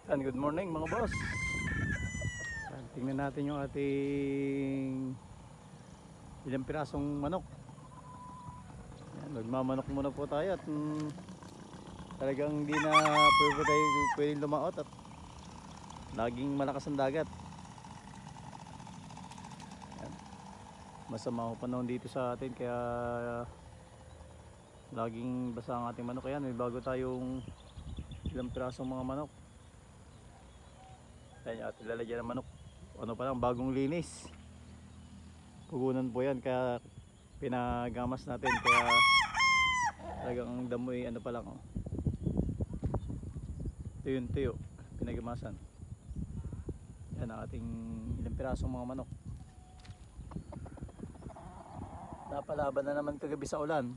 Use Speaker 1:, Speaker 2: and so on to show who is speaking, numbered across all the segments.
Speaker 1: And good morning mga boss. Tingnan natin yung ating ilang pirasong manok. Yan, magmamanok muna po tayo at talagang hindi na pwedeng lumaot at laging malakas ang dagat. Yan. Masama ang panahon dito sa atin kaya laging basa ang ating manok. Yan, may bago tayong ilang pirasong mga manok. Ayan, at lalagyan ng manok. Ano pa lang, bagong linis. Pugunan po yan, kaya pinagamas natin. Kaya talagang damoy, ano pa lang. Oh. Tuyo, pinagamasan. Yan ang ating ilang pirasong mga manok. Napalaban na naman kagabi sa ulan.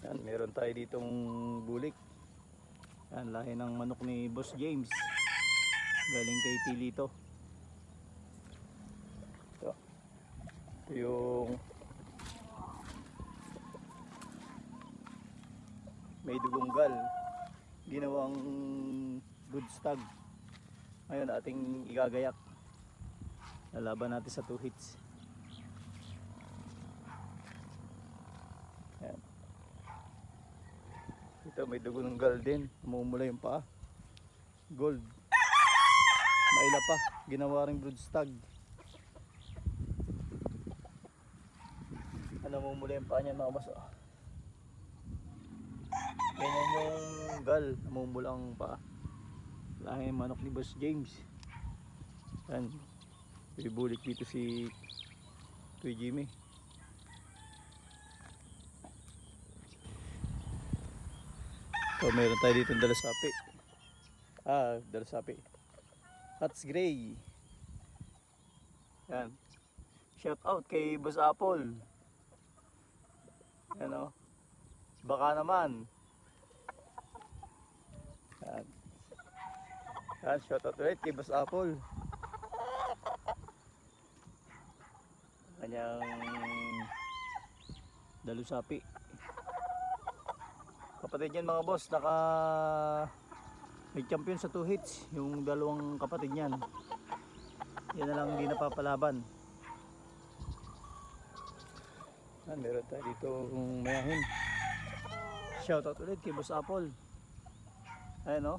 Speaker 1: Yan, meron tayo ditong bulik. Yan, lahi ng manok ni Boss James. Galing kay Tilito. Ito. Ito yung may dugonggal. Ginawang good stag. Ngayon ating igagayak. Lalaban natin sa 2 hits. Yan. Ito may dugo ng gal din, mumula yung paa. Gold. Maila pa, ginawa ring broodstag. Mumula yung paa niya mga boss. Ganyan yung gal, mumula ang paa. Lahi yung manok ni Boss James. Yan. Bibulik dito si Kuya Jimmy. So meron tayo dito ng dalasapi. Dalasapi. Hats Gray. Yan. Shout out kay Boss Apple. Yan o. Baka naman. Yan. Yan. Shout out ulit kay Boss Apple. Kanyang dalusapi. Kapatid yan mga boss, may champion sa 2 hits yung dalawang kapatid niyan. Yan na lang hindi napapalaban. Meron tayo dito mayahin. Shout out ulit kay Boss Apple. Ayan o.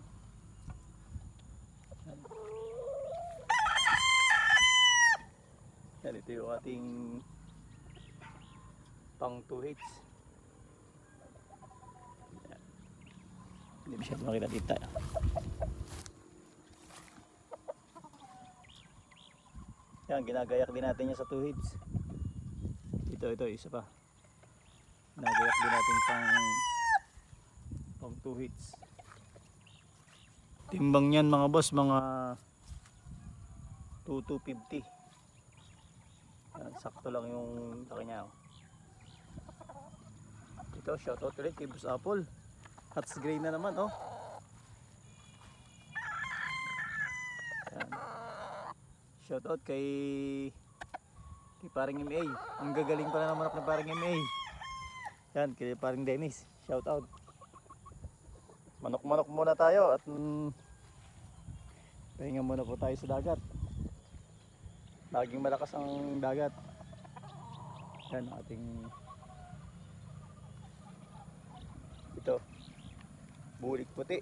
Speaker 1: Yan, ito yung ating pang 2 hits. Hindi masyadong makita dito. Yan, ginagayak din natin yan sa 2 hits. Ito, isa pa. Ginagayak din natin pang 2 hits. Timbang yan mga boss, mga 250. Yan, sakto lang yung laki niya. Ito, shoutout ulit kay Boss Apple. Hats Gray na naman, oh. Yan. Shoutout kay Paring MA. Ang gagaling pala ng manok ng Paring MA. Yan, kay Paring Dennis. Shoutout. Manok-manok muna tayo at pahinga muna po tayo sa dagat. Laging malakas ang dagat. Yan, ating ito. Bulik puti.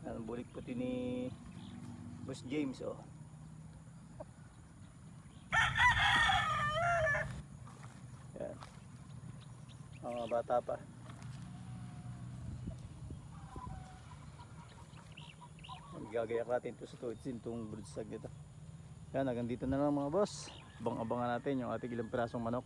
Speaker 1: Yan, bulik puti ni Boss James, oh. Yan. Mga bata pa. Gagayak natin ito sa tuwitsin, itong broodstag nito. Yan, hanggang dito na lang mga boss. Abang-abangan natin yung ating ilang pirasong manok.